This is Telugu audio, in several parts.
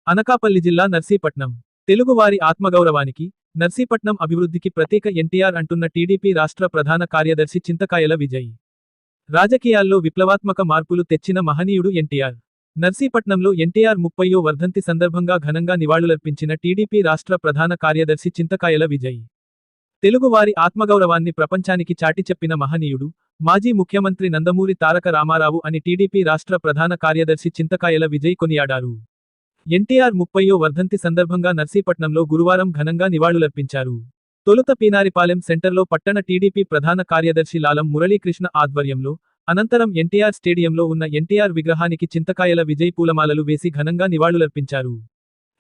అనకాపల్లి జిల్లా నర్సీపట్నం. తెలుగువారి ఆత్మగౌరవానికి, నర్సీపట్నం అభివృద్ధికి ప్రత్యేక ఎన్టీఆర్ అంటున్న టీడీపీ రాష్ట్ర ప్రధాన కార్యదర్శి చింతకాయల విజయ్. రాజకీయాల్లో విప్లవాత్మక మార్పులు తెచ్చిన మహనీయుడు ఎన్టీఆర్. నర్సీపట్నంలో ఎన్టీఆర్ 30వ వర్ధంతి సందర్భంగా ఘనంగా నివాళులర్పించిన టీడీపీ రాష్ట్ర ప్రధాన కార్యదర్శి చింతకాయల విజయ్. తెలుగువారి ఆత్మగౌరవాన్ని ప్రపంచానికి చాటి చెప్పిన మహనీయుడు, మాజీ ముఖ్యమంత్రి నందమూరి తారక రామారావు అని టీడీపీ రాష్ట్ర ప్రధాన కార్యదర్శి చింతకాయల విజయ్ కొనియాడారు. ఎన్టీఆర్ 30వ వర్ధంతి సందర్భంగా నర్సీపట్నంలో గురువారం ఘనంగా నివాళులర్పించారు. తొలుత పీనారిపాలెం సెంటర్లో పట్టణ టీడీపీ ప్రధాన కార్యదర్శి లాలం మురళీకృష్ణ ఆధ్వర్యంలో, అనంతరం ఎన్టీఆర్ స్టేడియంలో ఉన్న ఎన్టీఆర్ విగ్రహానికి చింతకాయల విజయ్ పూలమాలలు వేసి ఘనంగా నివాళులర్పించారు.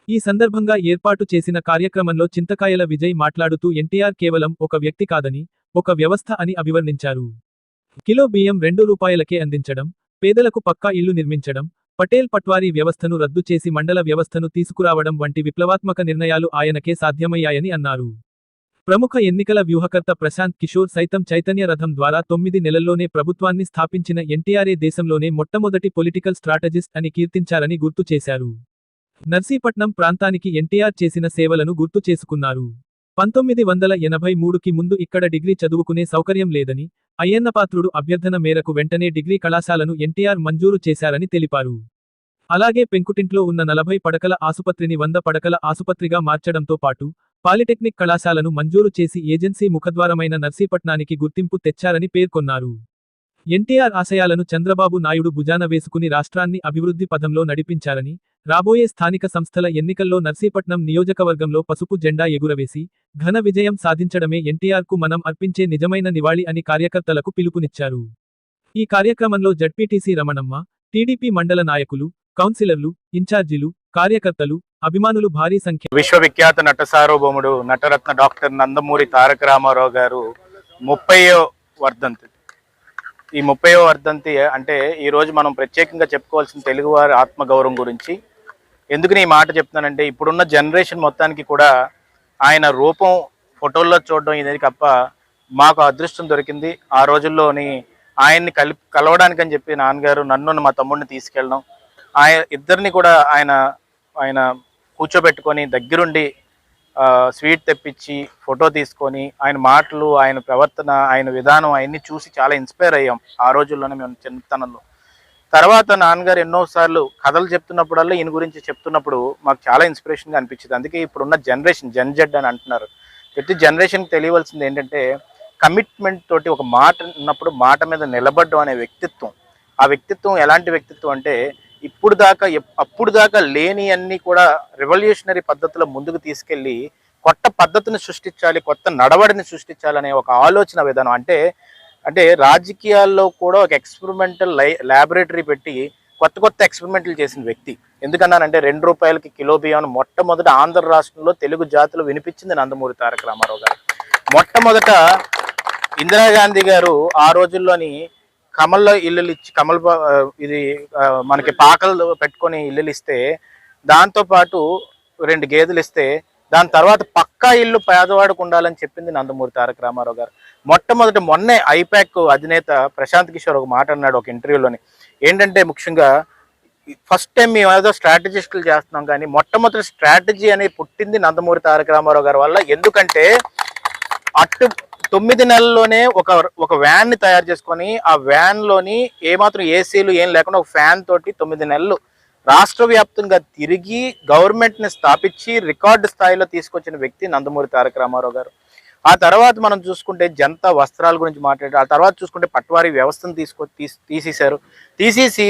ఈ సందర్భంగా ఏర్పాటు చేసిన కార్యక్రమంలో చింతకాయల విజయ్ మాట్లాడుతూ ఎన్టీఆర్ కేవలం ఒక వ్యక్తి కాదని, ఒక వ్యవస్థ అని అభివర్ణించారు. కిలో బియ్యం ₹2కే అందించడం, పేదలకు పక్కా ఇళ్లు నిర్మించడం, పటేల్ పట్వారీ వ్యవస్థను రద్దు చేసి మండల వ్యవస్థను తీసుకురావడం వంటి విప్లవాత్మక నిర్ణయాలు ఆయనకే సాధ్యమయ్యాయని అన్నారు. ప్రముఖ ఎన్నికల వ్యూహకర్త ప్రశాంత్ కిషోర్ సైతం చైతన్య రథం ద్వారా 9 నెలల్లోనే ప్రభుత్వాన్ని స్థాపించిన ఎన్టీఆరే దేశంలోనే మొట్టమొదటి పొలిటికల్ స్ట్రాటజిస్ట్ అని కీర్తించారని గుర్తు చేశారు. నర్సీపట్నం ప్రాంతానికి ఎన్టీఆర్ చేసిన సేవలను గుర్తు చేసుకున్నారు. 1983కి ముందు ఇక్కడ డిగ్రీ చదువుకునే సౌకర్యం లేదని, అయ్యన్నపాత్రుడు అభ్యర్థన మేరకు వెంటనే డిగ్రీ కళాశాలను ఎన్టీఆర్ మంజూరు చేశారని తెలిపారు. అలాగే పెంకుటింట్లో ఉన్న 40 పడకల ఆసుపత్రిని 100 పడకల ఆసుపత్రిగా మార్చడంతో పాటు, పాలిటెక్నిక్ కళాశాలను మంజూరు చేసి ఏజెన్సీ ముఖద్వారమైన నర్సీపట్నానికి గుర్తింపు తెచ్చారని పేర్కొన్నారు. ఎన్టీఆర్ ఆశయాలను చంద్రబాబు నాయుడు భుజాన వేసుకుని రాష్ట్రాన్ని అభివృద్ధి పథంలో నడిపించారని, రాబోయే స్థానిక సంస్థల ఎన్నికల్లో నర్సీపట్నం నియోజకవర్గంలో పసుపు జెండా ఎగురవేసి, ఘన విజయం సాధించడమే ఎన్టీఆర్కు మనం అర్పించే నిజమైన నివాళి అని కార్యకర్తలకు పిలుపునిచ్చారు. ఈ కార్యక్రమంలో జడ్పీటీసీ రమణమ్మ, టీడీపీ మండల నాయకులు, కౌన్సిలర్లు, ఇన్ఛార్జీలు, కార్యకర్తలు, అభిమానులు భారీ సంఖ్య. విశ్వవిఖ్యాత నట సార్వభౌముడు నటరత్న డాక్టర్ నందమూరి తారక రామారావు గారు 30వ వర్ధంతి. ఈ 30వ వర్ధంతి అంటే ఈ రోజు మనం ప్రత్యేకంగా చెప్పుకోవాల్సిన తెలుగువారి ఆత్మగౌరవం గురించి. ఎందుకు ఈ మాట చెప్తున్నానంటే, ఇప్పుడున్న జనరేషన్ మొత్తానికి కూడా ఆయన రూపం ఫోటోల్లో చూడడం ఇది తప్ప మాకు అదృష్టం దొరికింది. ఆ రోజుల్లోని ఆయన్ని కలవడానికని చెప్పి నాన్నగారు నన్ను మా తమ్ముడిని తీసుకెళ్ళడం, ఇద్దరిని కూడా ఆయన కూర్చోబెట్టుకొని దగ్గరుండి స్వీట్ తెప్పించి ఫోటో తీసుకొని, ఆయన మాటలు, ఆయన ప్రవర్తన, ఆయన విధానం అవన్నీ చూసి చాలా ఇన్స్పైర్ అయ్యాం ఆ రోజుల్లోనే మేము చిన్నతనంలో. తర్వాత నాన్నగారు ఎన్నోసార్లు కథలు చెప్తున్నప్పుడల్లా ఈయన గురించి చెప్తున్నప్పుడు మాకు చాలా ఇన్స్పిరేషన్గా అనిపించింది. అందుకే ఇప్పుడున్న జనరేషన్ జెడ్ అని అంటున్నారు. ప్రతి జనరేషన్కి తెలియవలసింది ఏంటంటే, కమిట్మెంట్ తోటి ఒక మాట ఉన్నప్పుడు మాట మీద నిలబడడం అనే వ్యక్తిత్వం. ఆ వ్యక్తిత్వం ఎలాంటి వ్యక్తిత్వం అంటే, అప్పుడు దాకా లేని అన్ని కూడా రెవల్యూషనరీ పద్ధతిలో ముందుకు తీసుకెళ్ళి కొత్త పద్ధతిని సృష్టించాలి, కొత్త నడవడిని సృష్టించాలనే ఒక ఆలోచన విధానం. అంటే రాజకీయాల్లో కూడా ఒక ఎక్స్పెరిమెంటల్ ల్యాబొరేటరీ పెట్టి కొత్త ఎక్స్పెరిమెంట్లు చేసిన వ్యక్తి. ఎందుకన్నానంటే, ₹2కి కిలో బియ్యం మొట్టమొదట ఆంధ్ర రాష్ట్రంలో తెలుగు జాతిలో వినిపించింది నందమూరి తారక రామారావు గారు. మొట్టమొదట ఇందిరాగాంధీ గారు ఆ రోజుల్లోని కమల్లో ఇల్లులు ఇచ్చి, ఇది మనకి పాకలు పెట్టుకొని ఇల్లులు ఇస్తే, దాంతోపాటు 2 గేదెలు ఇస్తే, దాని తర్వాత పక్కా ఇల్లు పేదవాడికి ఉండాలని చెప్పింది నందమూరి తారక రామారావు గారు. మొన్నే ఐపాక్ అధినేత ప్రశాంత్ కిషోర్ ఒక మాట అన్నాడు ఒక ఇంటర్వ్యూలోని. ఏంటంటే, ముఖ్యంగా ఫస్ట్ టైం మేము ఏదో స్ట్రాటజిస్టులు చేస్తున్నాం, కానీ మొట్టమొదటి స్ట్రాటజీ అనేది పుట్టింది నందమూరి తారక రామారావు గారి వల్ల. ఎందుకంటే 9 నెలల్లోనే ఒక వ్యాన్ ని తయారు చేసుకొని, ఆ వ్యాన్ లోని ఏమాత్రం ఏసీలు ఏం లేకుండా ఒక ఫ్యాన్ తోటి 9 నెలలు రాష్ట్ర వ్యాప్తంగా తిరిగి గవర్నమెంట్ ని స్థాపించి రికార్డు స్థాయిలో తీసుకొచ్చిన వ్యక్తి నందమూరి తారక రామారావు గారు. ఆ తర్వాత మనం చూసుకుంటే జనతా వస్త్రాల గురించి మాట్లాడారు. ఆ తర్వాత చూసుకుంటే పట్వారీ వ్యవస్థను తీసేసి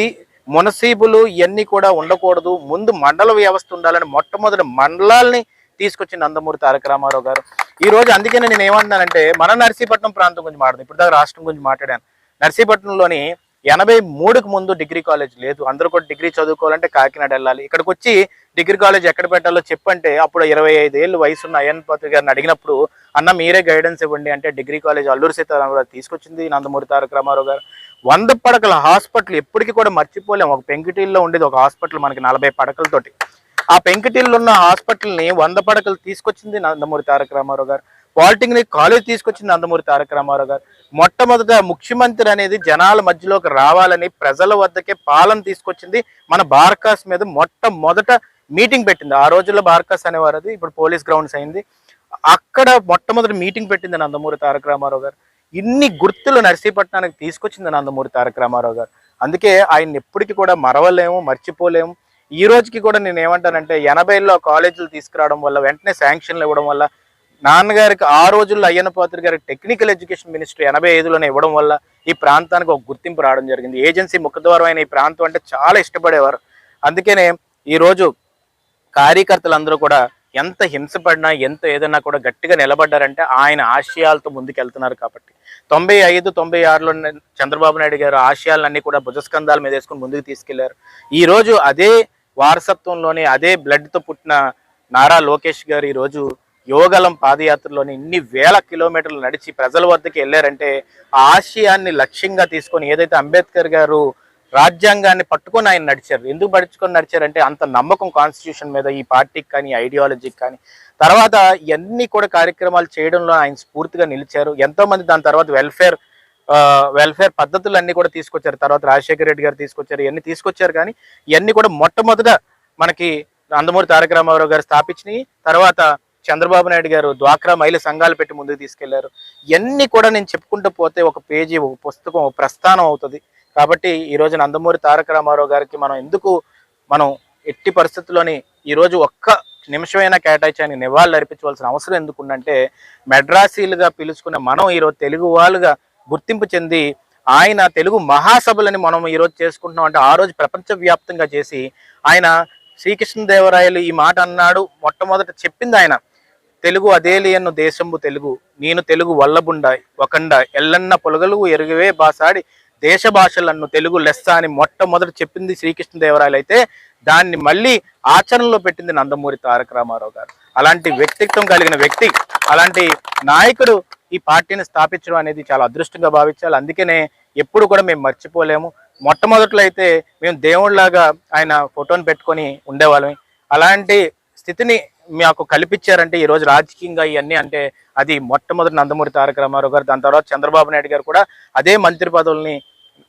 మునసీబులు ఇవన్నీ కూడా ఉండకూడదు, ముందు మండల వ్యవస్థ ఉండాలని మొట్టమొదటి మండలాల్ని తీసుకొచ్చిన నందమూరి తారక రామారావు గారు. ఈ రోజు అందుకనే నేను ఏమంటున్నానంటే, మన నర్సీపట్నం ప్రాంతం గురించి మాట్లాడు, ఇప్పుడు దాకా రాష్ట్రం గురించి మాట్లాడాను. నర్సీపట్నంలోని 83కి ముందు డిగ్రీ కాలేజ్ లేదు. అందరూ కూడా డిగ్రీ చదువుకోవాలంటే కాకినాడ వెళ్ళాలి. ఇక్కడికి వచ్చి డిగ్రీ కాలేజ్ ఎక్కడ పెట్టాలో చెప్పంటే, అప్పుడు 25 ఏళ్ళు వయసున్న అయ్యన్నపాత్రి గారిని అడిగినప్పుడు, అన్న మీరే గైడెన్స్ ఇవ్వండి అంటే, డిగ్రీ కాలేజ్ అల్లూరు సీతారామరావు తీసుకొచ్చింది నందమూరి తారక రామారావు గారు. 100 పడకల హాస్పిటల్ ఎప్పటికీ కూడా మర్చిపోలేం. ఒక పెంకుటిల్లో ఉండేది ఒక హాస్పిటల్ మనకి 40 పడకలతోటి. ఆ పెంకుటిల్లో ఉన్న హాస్పిటల్ని 100 పడకలు తీసుకొచ్చింది నందమూరి తారక రామారావు గారు. పాలిటెక్నిక్ కాలేజ్ తీసుకొచ్చింది నందమూరి తారక రామారావు గారు. మొట్టమొదట ముఖ్యమంత్రి అనేది జనాల మధ్యలోకి రావాలని ప్రజల వద్దకే పాలన తీసుకొచ్చింది మన బార్కాస్ మీద మొట్టమొదట మీటింగ్ పెట్టింది. ఆ రోజుల్లో బార్కస్ అనేవారు, అది ఇప్పుడు పోలీస్ గ్రౌండ్స్ అయింది. అక్కడ మొట్టమొదటి మీటింగ్ పెట్టింది నందమూరి తారక రామారావు గారు. ఇన్ని గుర్తులు నర్సీపట్నానికి తీసుకొచ్చింది నందమూరి తారక రామారావు గారు. అందుకే ఆయన ఎప్పటికీ కూడా మరవలేము, మర్చిపోలేము. ఈ రోజుకి కూడా నేను ఏమంటానంటే 80లో కాలేజీలు తీసుకురావడం వల్ల, వెంటనే శాంక్షన్లు ఇవ్వడం వల్ల, నాన్నగారికి ఆ రోజుల్లో అయ్యన్న పాత్రుడు గారికి టెక్నికల్ ఎడ్యుకేషన్ మినిస్ట్రీ 85లోనే ఇవ్వడం వల్ల ఈ ప్రాంతానికి ఒక గుర్తింపు రావడం జరిగింది. ఏజెన్సీ ముఖద్వారం అయిన ఈ ప్రాంతం అంటే చాలా ఇష్టపడేవారు. అందుకనే ఈరోజు కార్యకర్తలందరూ కూడా ఎంత హింసపడినా, ఎంత ఏదన్నా కూడా గట్టిగా నిలబడ్డారంటే ఆయన ఆశయాలతో ముందుకెళ్తున్నారు కాబట్టి. 95, 96లో చంద్రబాబు నాయుడు గారు ఆశయాలన్నీ కూడా భుజస్కంధాల మీద వేసుకుని ముందుకు తీసుకెళ్లారు. ఈ రోజు అదే వారసత్వంలోని, అదే బ్లడ్తో పుట్టిన నారా లోకేష్ గారు ఈరోజు యువగలం పాదయాత్రలోని ఇన్ని వేల కిలోమీటర్లు నడిచి ప్రజల వద్దకు వెళ్ళారంటే ఆ ఆశయాన్ని లక్ష్యంగా తీసుకొని, ఏదైతే అంబేద్కర్ గారు రాజ్యాంగాన్ని పట్టుకొని ఆయన నడిచారు. ఎందుకు పట్టుకొని నడిచారంటే అంత నమ్మకం కాన్స్టిట్యూషన్ మీద, ఈ పార్టీకి కానీ, ఐడియాలజీకి కానీ. తర్వాత ఇవన్నీ కూడా కార్యక్రమాలు చేయడంలో ఆయన స్ఫూర్తిగా నిలిచారు. ఎంతో మంది దాని తర్వాత వెల్ఫేర్ పద్ధతులన్నీ కూడా తీసుకొచ్చారు. తర్వాత రాజశేఖర రెడ్డి గారు తీసుకొచ్చారు, ఇవన్నీ తీసుకొచ్చారు. కానీ ఇవన్నీ కూడా మొట్టమొదట మనకి నందమూరి తారక రామారావు గారు స్థాపించినవి. తర్వాత చంద్రబాబు నాయుడు గారు డ్వాక్రా మహిళా సంఘాలు పెట్టి ముందుకు తీసుకెళ్లారు. ఇవన్నీ కూడా నేను చెప్పుకుంటూ పోతే ఒక పేజీ, ఒక పుస్తకం, ఒక ప్రస్థానం అవుతుంది. కాబట్టి ఈరోజు నందమూరి తారక రామారావు గారికి మనం ఎట్టి పరిస్థితుల్లోని ఈరోజు ఒక్క నిమిషమైనా కేటాయించి ఆయన నివాళులు అర్పించవలసిన అవసరం ఎందుకుందంటే, మెడ్రాసీలుగా పిలుచుకున్న మనం ఈరోజు తెలుగు వాళ్ళుగా గుర్తింపు చెంది ఆయన తెలుగు మహాసభలని మనం ఈరోజు చేసుకుంటున్నాం అంటే, ఆ రోజు ప్రపంచవ్యాప్తంగా చేసి ఆయన శ్రీకృష్ణదేవరాయలు ఈ మాట అన్నాడు. మొట్టమొదట చెప్పింది ఆయన, తెలుగు అదేలియన్ను దేశంబు తెలుగు, నేను తెలుగు వల్లబుండాయి ఒకండ ఎల్లన్న పొలగలుగు ఎరుగవే బాసాడి దేశ భాషలను తెలుగు లెస్స అని మొట్టమొదటి చెప్పింది శ్రీకృష్ణదేవరాయలు అయితే, దాన్ని మళ్ళీ ఆచరణలో పెట్టింది నందమూరి తారక రామారావు గారు. అలాంటి వ్యక్తిత్వం కలిగిన వ్యక్తి, అలాంటి నాయకుడు ఈ పార్టీని స్థాపించడం అనేది చాలా అదృష్టంగా భావించాలి. అందుకనే ఎప్పుడు కూడా మేము మర్చిపోలేము. మొట్టమొదట్లో అయితే మేము దేవుళ్లాగా ఆయన ఫోటోని పెట్టుకొని ఉండేవాళ్ళం. అలాంటి స్థితిని మాకు కల్పించారంటే ఈరోజు రాజకీయంగా ఇవన్నీ అంటే అది మొట్టమొదటి నందమూరి తారక రామారావు గారు. దాని తర్వాత చంద్రబాబు నాయుడు గారు కూడా అదే మంత్రి పదవుల్ని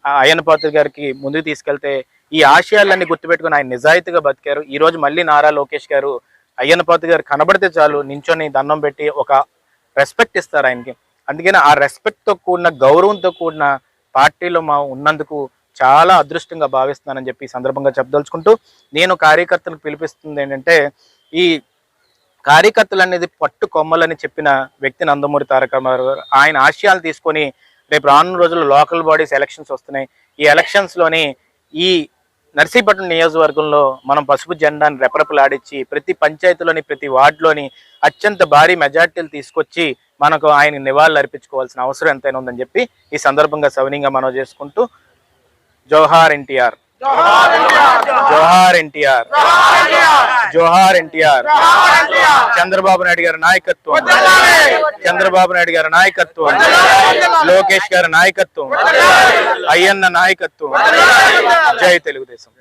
అయ్యన్న పాత్రుడు గారికి ముందుకు తీసుకెళ్తే ఈ ఆశయాలన్నీ గుర్తుపెట్టుకుని ఆయన నిజాయితీగా బతికారు. ఈ రోజు మళ్ళీ నారా లోకేష్ గారు అయ్యన్న పాత్రుడు గారు కనబడితే చాలు నించొని దండం పెట్టి ఒక రెస్పెక్ట్ ఇస్తారు ఆయనకి. అందుకని ఆ రెస్పెక్ట్తో కూడిన, గౌరవంతో కూడిన పార్టీలో ఉన్నందుకు చాలా అదృష్టంగా భావిస్తున్నానని చెప్పి ఈ సందర్భంగా చెప్పదలుచుకుంటూ, నేను కార్యకర్తలకు పిలిపిస్తుంది ఏంటంటే, ఈ కార్యకర్తలు అనేది పట్టు కొమ్మలని చెప్పిన వ్యక్తి నందమూరి తారక రామారావు గారు. ఆయన ఆశయాలు తీసుకొని రేపు రానున్న రోజుల్లో లోకల్ బాడీస్ ఎలక్షన్స్ వస్తున్నాయి. ఈ ఎలక్షన్స్లోని ఈ నర్సీపట్నం నియోజకవర్గంలో మనం పసుపు జెండాని రెపరెపలాడించి ప్రతి పంచాయతీలోని, ప్రతి వార్డులోని అత్యంత భారీ మెజార్టీలు తీసుకొచ్చి మనకు ఆయన నివాళులు అర్పించుకోవాల్సిన అవసరం ఎంతైనా ఉందని చెప్పి ఈ సందర్భంగా సవినీయంగా మనవి చేసుకుంటూ, జోహార్ ఎన్టీఆర్, జోహార్ ఎన్టీఆర్, జోహార్ ఎన్టీఆర్, చంద్రబాబు నాయుడు గారి నాయకత్వం, చంద్రబాబు నాయుడు గారి నాయకత్వం, లోకేష్ గారి నాయకత్వం, అయ్యన్న నాయకత్వం. జై తెలుగుదేశం.